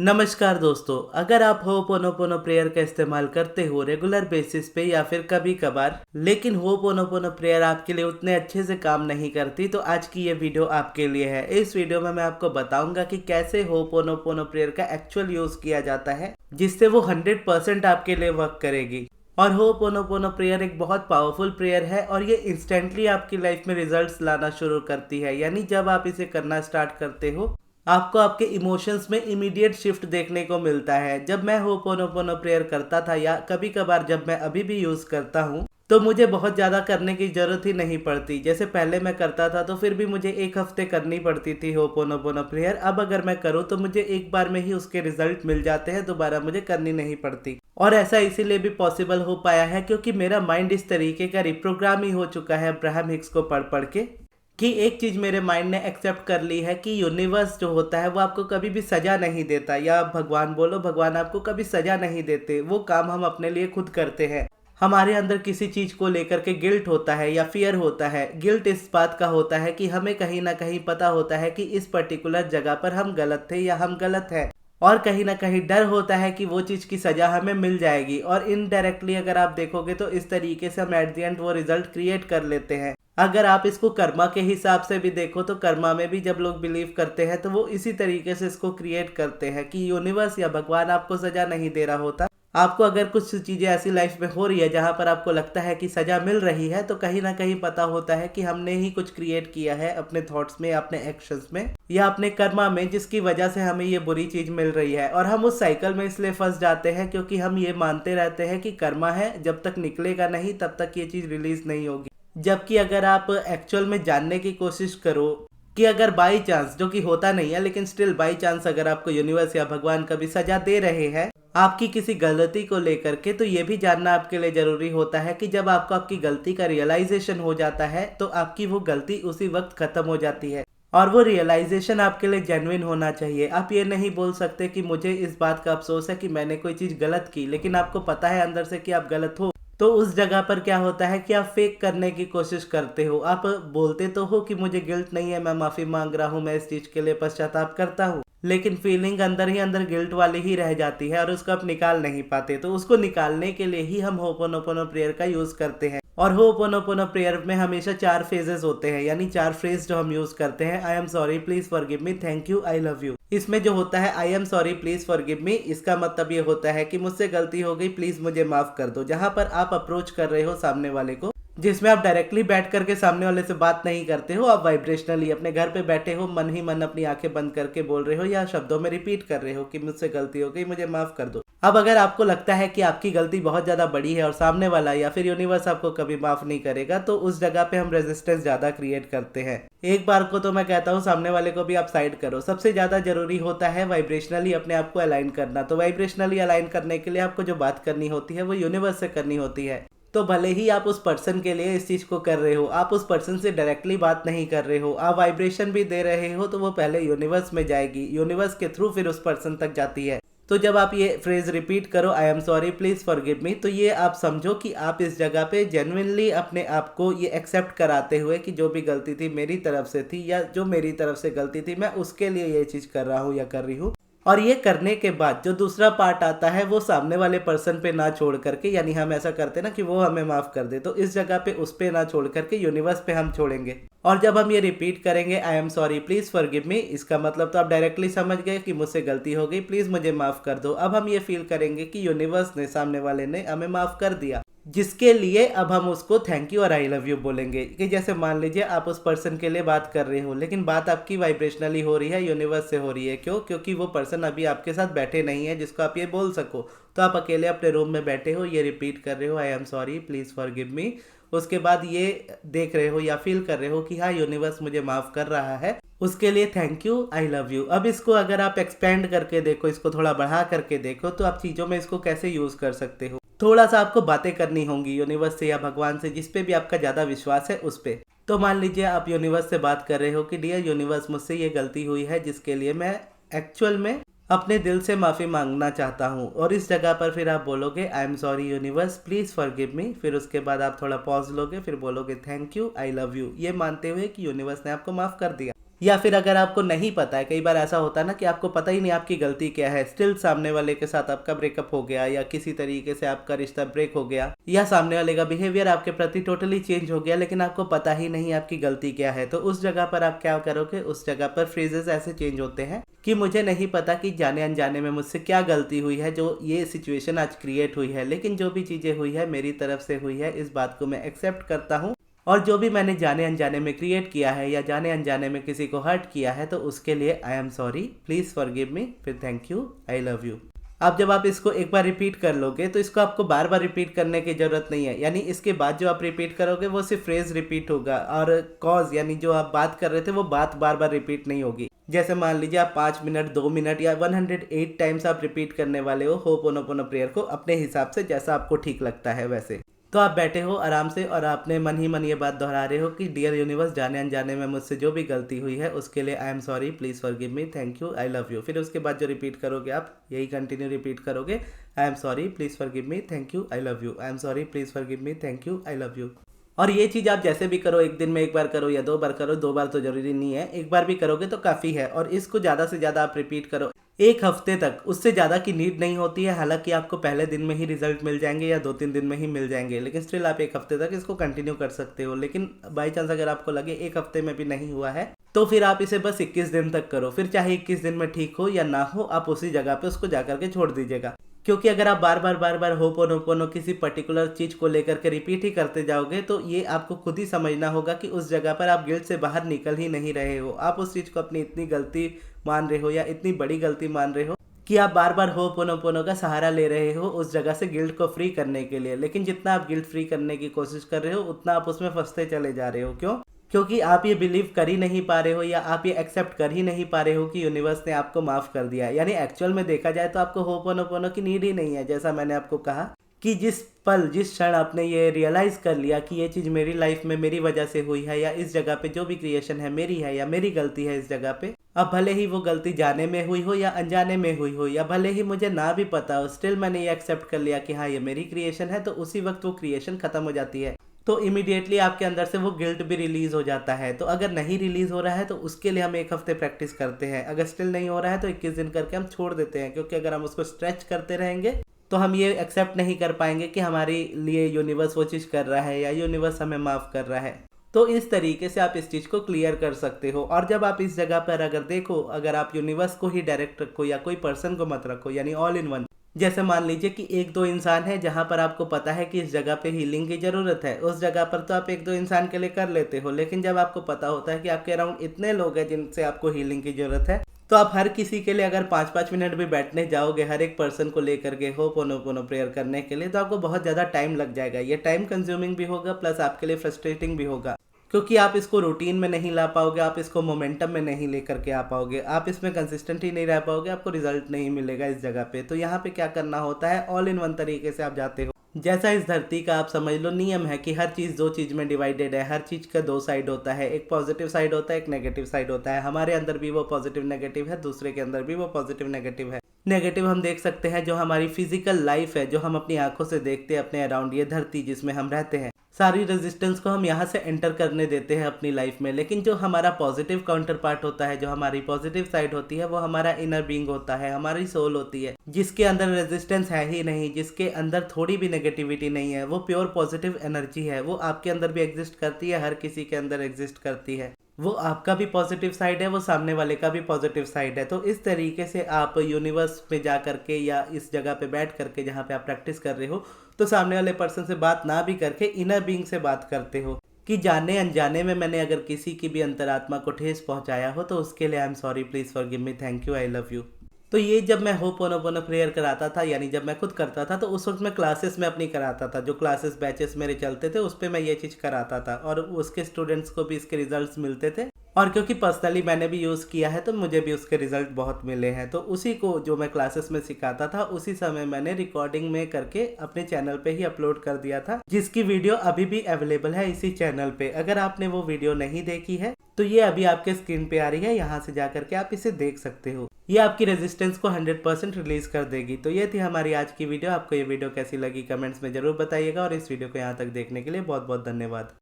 नमस्कार दोस्तों, अगर आप होपोनोपोनो प्रेयर का इस्तेमाल करते हो रेगुलर बेसिस पे या फिर कभी कभार, लेकिन होपोनोपोनो प्रेयर आपके लिए उतने अच्छे से काम नहीं करती, तो आज की ये वीडियो आपके लिए है। इस वीडियो में मैं आपको बताऊंगा कि कैसे होपोनोपोनो प्रेयर का एक्चुअल यूज किया जाता है, जिससे वो 100% आपके लिए वर्क करेगी। और होपोनोपोनो प्रेयर एक बहुत पावरफुल प्रेयर है और ये इंस्टेंटली आपकी लाइफ में रिजल्ट्स लाना शुरू करती है। यानी जब आप इसे करना स्टार्ट करते हो, आपको आपके इमोशंस में इमीडिएट शिफ्ट देखने को मिलता है। जब मैं होपोनोपोनो प्रेयर करता था या कभी कभार जब मैं अभी भी यूज करता हूँ, तो मुझे बहुत ज़्यादा करने की ज़रूरत ही नहीं पड़ती। जैसे पहले मैं करता था तो फिर भी मुझे एक हफ्ते करनी पड़ती थी होपोनोपोनो प्रेयर। अब अगर मैं करूँ तो मुझे एक बार में ही उसके रिजल्ट मिल जाते हैं, दोबारा मुझे करनी नहीं पड़ती। और ऐसा इसीलिए भी पॉसिबल हो पाया है क्योंकि मेरा माइंड इस तरीके का रिप्रोग्राम ही हो चुका है अब्राहम हिक्स को पढ़ पढ़ के, कि एक चीज मेरे माइंड ने एक्सेप्ट कर ली है कि यूनिवर्स जो होता है वो आपको कभी भी सजा नहीं देता, या भगवान बोलो, भगवान आपको कभी सजा नहीं देते। वो काम हम अपने लिए खुद करते हैं। हमारे अंदर किसी चीज को लेकर के गिल्ट होता है या फियर होता है। गिल्ट इस बात का होता है कि हमें कहीं ना कहीं पता होता है कि इस पर्टिकुलर जगह पर हम गलत थे या हम गलत हैं, और कहीं ना कहीं डर होता है कि वो चीज की सजा हमें मिल जाएगी। और इनडायरेक्टली अगर आप देखोगे तो इस तरीके से हम एट द एंड वो रिजल्ट क्रिएट कर लेते हैं। अगर आप इसको कर्मा के हिसाब से भी देखो तो कर्मा में भी जब लोग बिलीव करते हैं तो वो इसी तरीके से इसको क्रिएट करते हैं कि यूनिवर्स या भगवान आपको सजा नहीं दे रहा होता। आपको अगर कुछ चीजें ऐसी लाइफ में हो रही है जहां पर आपको लगता है कि सजा मिल रही है, तो कहीं ना कहीं पता होता है कि हमने ही कुछ क्रिएट किया है अपने थॉट्स में, अपने एक्शंस में या अपने कर्मा में, जिसकी वजह से हमें ये बुरी चीज मिल रही है। और हम उस साइकिल में इसलिए फंस जाते हैं क्योंकि हम ये मानते रहते हैं कि कर्मा है, जब तक निकलेगा नहीं तब तक ये चीज रिलीज नहीं होगी। जबकि अगर आप एक्चुअल में जानने की कोशिश करो कि अगर बाई चांस, जो कि होता नहीं है लेकिन स्टिल बाई चांस, अगर आपको यूनिवर्स या भगवान कभी सजा दे रहे हैं आपकी किसी गलती को लेकर के, तो ये भी जानना आपके लिए जरूरी होता है कि जब आपको आपकी गलती का रियलाइजेशन हो जाता है तो आपकी वो गलती उसी वक्त खत्म हो जाती है। और वो रियलाइजेशन आपके लिए जेन्युइन होना चाहिए। आप ये नहीं बोल सकते कि मुझे इस बात का अफसोस है कि मैंने कोई चीज गलत की, लेकिन आपको पता है अंदर से कि आप गलत हो। तो उस जगह पर क्या होता है कि आप फेक करने की कोशिश करते हो। आप बोलते तो हो कि मुझे गिल्ट नहीं है, मैं माफी मांग रहा हूँ, मैं इस चीज के लिए पश्चाताप करता हूँ, लेकिन फीलिंग अंदर ही अंदर गिल्ट वाली ही रह जाती है और उसको आप निकाल नहीं पाते। तो उसको निकालने के लिए ही हम होपोनोपोनो प्रेयर का यूज करते हैं। और होपोनोपोनो प्रेयर में हमेशा 4 फेजेस होते हैं, यानी 4 फ्रेज जो हम यूज करते हैं। आई am sorry, please forgive me, thank you, I love you. इसमें जो होता है आई am sorry, please forgive me, इसका मतलब ये होता है कि मुझसे गलती हो गई, प्लीज मुझे माफ कर दो। जहां पर आप अप्रोच कर रहे हो सामने वाले को, जिसमें आप डायरेक्टली बैठ करके सामने वाले से बात नहीं करते हो, आप वाइब्रेशनली अपने घर पे बैठे हो, मन ही मन अपनी आंखें बंद करके बोल रहे हो या शब्दों में रिपीट कर रहे हो कि मुझसे गलती हो गई, मुझे माफ कर दो। अब अगर आपको लगता है कि आपकी गलती बहुत ज्यादा बड़ी है और सामने वाला या फिर यूनिवर्स आपको कभी माफ नहीं करेगा, तो उस जगह पे हम रेजिस्टेंस ज्यादा क्रिएट करते हैं। एक बार को तो मैं कहता हूँ सामने वाले को भी आप साइड करो। सबसे ज्यादा जरूरी होता है वाइब्रेशनली अपने आप को अलाइन करना। तो वाइब्रेशनली अलाइन करने के लिए आपको जो बात करनी होती है वो यूनिवर्स से करनी होती है। तो भले ही आप उस पर्सन के लिए इस चीज को कर रहे हो, आप उस पर्सन से डायरेक्टली बात नहीं कर रहे हो, आप वाइब्रेशन भी दे रहे हो, तो वो पहले यूनिवर्स में जाएगी, यूनिवर्स के थ्रू फिर उस पर्सन तक जाती है। तो जब आप ये फ्रेज रिपीट करो, आई am sorry, please forgive me, तो ये आप समझो कि आप इस जगह पे जेन्युइनली अपने आप को ये एक्सेप्ट कराते हुए कि जो भी गलती थी मेरी तरफ से थी, या जो मेरी तरफ से गलती थी मैं उसके लिए ये चीज कर रहा हूँ या कर रही हूँ। और ये करने के बाद जो दूसरा पार्ट आता है वो सामने वाले पर्सन पे ना छोड़ करके, यानी हम ऐसा करते ना कि वो हमें माफ कर दे, तो इस जगह पे उस पे ना छोड़ करके यूनिवर्स पे हम छोड़ेंगे। और जब हम ये रिपीट करेंगे आई am sorry, please forgive me, इसका मतलब तो आप डायरेक्टली समझ गए कि मुझसे गलती हो गई, प्लीज मुझे माफ कर दो। अब हम ये फील करेंगे कि यूनिवर्स ने, सामने वाले ने हमें माफ कर दिया, जिसके लिए अब हम उसको थैंक यू और आई लव यू बोलेंगे। कि जैसे मान लीजिए आप उस पर्सन के लिए बात कर रहे हो, लेकिन बात आपकी वाइब्रेशनली हो रही है, यूनिवर्स से हो रही है। क्यों? क्योंकि वो पर्सन अभी आपके साथ बैठे नहीं है जिसको आप ये बोल सको। तो आप अकेले अपने रूम में बैठे हो, ये रिपीट कर रहे हो आई am sorry, please forgive me. उसके बाद ये देख रहे हो या फील कर रहे हो कि हाँ यूनिवर्स मुझे माफ कर रहा है, उसके लिए thank you, I love you. अब इसको अगर आप एक्सपेंड करके देखो, इसको थोड़ा बढ़ा करके देखो, तो आप चीजों में इसको कैसे यूज कर सकते हो। थोड़ा सा आपको बातें करनी होंगी यूनिवर्स से या भगवान से, जिस पे भी आपका ज्यादा विश्वास है उस पे। तो मान लीजिए आप यूनिवर्स से बात कर रहे हो कि डियर यूनिवर्स, मुझसे ये गलती हुई है जिसके लिए मैं एक्चुअल में अपने दिल से माफी मांगना चाहता हूँ। और इस जगह पर फिर आप बोलोगे आई am sorry universe, please forgive me. फिर उसके बाद आप थोड़ा पॉज लोगे, फिर बोलोगे thank you, I love you, ये मानते हुए कि यूनिवर्स ने आपको माफ कर दिया। या फिर अगर आपको नहीं पता है, कई बार ऐसा होता है ना कि आपको पता ही नहीं आपकी गलती क्या है, स्टिल सामने वाले के साथ आपका ब्रेकअप हो गया या किसी तरीके से आपका रिश्ता ब्रेक हो गया या सामने वाले का बिहेवियर आपके प्रति टोटली चेंज हो गया, लेकिन आपको पता ही नहीं आपकी गलती क्या है। तो उस जगह पर आप क्या करोगे, उस जगह पर फ्रेजेस ऐसे चेंज होते हैं कि मुझे नहीं पता कि जाने अनजाने में मुझसे क्या गलती हुई है जो ये सिचुएशन आज क्रिएट हुई है, लेकिन जो भी चीज़ें हुई है मेरी तरफ से हुई है, इस बात को मैं एक्सेप्ट करता हूँ। और जो भी मैंने जाने अनजाने में क्रिएट किया है या जाने अनजाने में किसी को हर्ट किया है, तो उसके लिए I am sorry, please forgive me, फिर thank you, I love you. अब जब आप इसको एक बार रिपीट कर लोगे तो इसको आपको बार बार रिपीट करने की जरूरत नहीं है, यानी इसके बाद जो आप रिपीट करोगे वो सिर्फ फ्रेज रिपीट होगा और कॉज यानी जो आप बात कर रहे थे वो बात बार बार रिपीट नहीं होगी। जैसे मान लीजिए आप 5 मिनट 2 मिनट या 108 टाइम्स आप रिपीट करने वाले हो होपोनोपोनो प्रेयर को अपने हिसाब से, जैसा आपको ठीक लगता है वैसे। तो आप बैठे हो आराम से और आपने मन ही मन ये बात दोहरा रहे हो कि डियर यूनिवर्स, जाने अनजाने में मुझसे जो भी गलती हुई है उसके लिए I am sorry, please forgive me, thank you, I love you. फिर उसके बाद जो रिपीट करोगे आप यही कंटिन्यू रिपीट करोगे, आई am sorry, please forgive me, thank you, I love you, I am sorry, please forgive me, thank you, I love you. और ये चीज़ आप जैसे भी करो, एक दिन में एक बार करो या 2 बार करो, 2 बार तो जरूरी नहीं है, एक बार भी करोगे तो काफ़ी है। और इसको ज़्यादा से ज़्यादा आप रिपीट करो 1 हफ्ते तक, उससे ज़्यादा की नीड नहीं होती है। हालांकि आपको पहले दिन में ही रिजल्ट मिल जाएंगे या 2-3 दिन में ही मिल जाएंगे, लेकिन स्टिल आप 1 हफ्ते तक इसको कंटिन्यू कर सकते हो। लेकिन बाई चांस अगर आपको लगे 1 हफ्ते में भी नहीं हुआ है तो फिर आप इसे बस 21 दिन तक करो। फिर चाहे 21 दिन में ठीक हो या ना हो, आप उसी जगह पे उसको जाकर के छोड़ दीजिएगा। क्योंकि अगर आप बार बार होपोनोपोनो किसी पर्टिकुलर चीज को लेकर के रिपीट ही करते जाओगे तो ये आपको खुद ही समझना होगा कि उस जगह पर आप गिल्ट से बाहर निकल ही नहीं रहे हो। आप उस चीज को अपनी इतनी गलती मान रहे हो या इतनी बड़ी गलती मान रहे हो कि आप बार बार होपोनोपोनो का सहारा ले रहे हो उस जगह से गिल्ट को फ्री करने के लिए। लेकिन जितना आप गिल्ट फ्री करने की कोशिश कर रहे हो उतना आप उसमें फंसते चले जा रहे हो। क्यों? क्योंकि आप ये बिलीव कर ही नहीं पा रहे हो या आप ये एक्सेप्ट कर ही नहीं पा रहे हो कि यूनिवर्स ने आपको माफ कर दिया। यानी एक्चुअल में देखा जाए तो आपको होपोनोपोनो की नीड ही नहीं है। जैसा मैंने आपको कहा कि जिस क्षण आपने ये रियलाइज कर लिया कि ये चीज़ मेरी लाइफ में मेरी वजह से हुई है या इस जगह पे जो भी क्रिएशन है मेरी है या मेरी गलती है इस जगह पे, अब भले ही वो गलती जाने में हुई हो या अनजाने में हुई हो या भले ही मुझे ना भी पता हो, स्टिल मैंने ये एक्सेप्ट कर लिया कि हाँ ये मेरी क्रिएशन है, तो उसी वक्त वो क्रिएशन खत्म हो जाती है। तो इमीडिएटली आपके अंदर से वो गिल्ट भी रिलीज हो जाता है। तो अगर नहीं रिलीज हो रहा है तो उसके लिए हम 1 हफ्ते प्रैक्टिस करते हैं। अगर स्टिल नहीं हो रहा है तो 21 दिन करके हम छोड़ देते हैं, क्योंकि अगर हम उसको स्ट्रेच करते रहेंगे तो हम ये एक्सेप्ट नहीं कर पाएंगे कि हमारे लिए यूनिवर्स वो चीज़ कर रहा है या यूनिवर्स हमें माफ़ कर रहा है। तो इस तरीके से आप इस चीज़ को क्लियर कर सकते हो। और जब आप इस जगह पर अगर देखो, अगर आप यूनिवर्स को ही डायरेक्ट रखो या कोई पर्सन को मत रखो, यानी ऑल इन वन। जैसे मान लीजिए कि 1-2 इंसान है जहां पर आपको पता है कि इस जगह पे हीलिंग की जरूरत है, उस जगह पर तो आप 1-2 इंसान के लिए कर लेते हो। लेकिन जब आपको पता होता है कि आपके अराउंड इतने लोग हैं जिनसे आपको हीलिंग की जरूरत है, तो आप हर किसी के लिए अगर 5-5 मिनट भी बैठने जाओगे हर एक पर्सन को लेकर के होपोनोपोनो प्रेयर करने के लिए, तो आपको बहुत ज़्यादा टाइम लग जाएगा। ये टाइम कंज्यूमिंग भी होगा प्लस आपके लिए फ्रस्ट्रेटिंग भी होगा, क्योंकि आप इसको रूटीन में नहीं ला पाओगे, आप इसको मोमेंटम में नहीं लेकर के आ पाओगे, आप इसमें कंसिस्टेंट ही नहीं रह पाओगे, आपको रिजल्ट नहीं मिलेगा इस जगह पे। तो यहाँ पे क्या करना होता है, ऑल इन वन तरीके से आप जाते हो। जैसा इस धरती का आप समझ लो नियम है कि हर चीज़ 2 चीज़ में डिवाइडेड है, हर चीज़ का 2 साइड होता है, एक पॉजिटिव साइड होता है, एक नेगेटिव साइड होता है। हमारे अंदर भी वो पॉजिटिव नेगेटिव है, दूसरे के अंदर भी वो पॉजिटिव नेगेटिव है। नेगेटिव हम देख सकते हैं जो हमारी फिजिकल लाइफ है, जो हम अपनी आंखों से देखते हैं अपने अराउंड, ये धरती जिसमें हम रहते हैं, सारी रेजिस्टेंस को हम यहाँ से एंटर करने देते हैं अपनी लाइफ में। लेकिन जो हमारा पॉजिटिव काउंटर पार्ट होता है, जो हमारी पॉजिटिव साइड होती है, वो हमारा इनर बीइंग होता है, हमारी सोल होती है, जिसके अंदर रेजिस्टेंस है ही नहीं, जिसके अंदर थोड़ी भी नेगेटिविटी नहीं है। वो प्योर पॉजिटिव एनर्जी है, वो आपके अंदर भी एग्जिस्ट करती है, हर किसी के अंदर एग्जिस्ट करती है। वो आपका भी पॉजिटिव साइड है, वो सामने वाले का भी पॉजिटिव साइड है। तो इस तरीके से आप यूनिवर्स में जा करके या इस जगह पे बैठ करके जहाँ पे आप प्रैक्टिस कर रहे हो, तो सामने वाले पर्सन से बात ना भी करके इनर बीइंग से बात करते हो कि जाने अनजाने में मैंने अगर किसी की भी अंतरात्मा को ठेस पहुंचाया हो तो उसके लिए I am sorry, please forgive me, thank you, I love you. तो ये जब मैं होपोनोपोनो प्रेयर कराता था, यानी जब मैं खुद करता था, तो उस वक्त मैं क्लासेस में अपनी कराता था। जो क्लासेस बैचेस मेरे चलते थे उस पर मैं ये चीज़ कराता था और उसके स्टूडेंट्स को भी इसके रिजल्ट्स मिलते थे। और क्योंकि पर्सनली मैंने भी यूज़ किया है तो मुझे भी उसके रिजल्ट बहुत मिले हैं। तो उसी को जो मैं क्लासेस में सिखाता था उसी समय मैंने रिकॉर्डिंग में करके अपने चैनल पे ही अपलोड कर दिया था, जिसकी वीडियो अभी भी अवेलेबल है इसी चैनल पे। अगर आपने वो वीडियो नहीं देखी है तो ये अभी आपके स्क्रीन पे आ रही है, यहाँ से जाकर के आप इसे देख सकते हो। ये आपकी रेजिस्टेंस को 100% रिलीज कर देगी। तो ये थी हमारी आज की वीडियो। आपको ये वीडियो कैसी लगी कमेंट्स में जरूर बताइएगा और इस वीडियो को यहाँ तक देखने के लिए बहुत बहुत धन्यवाद।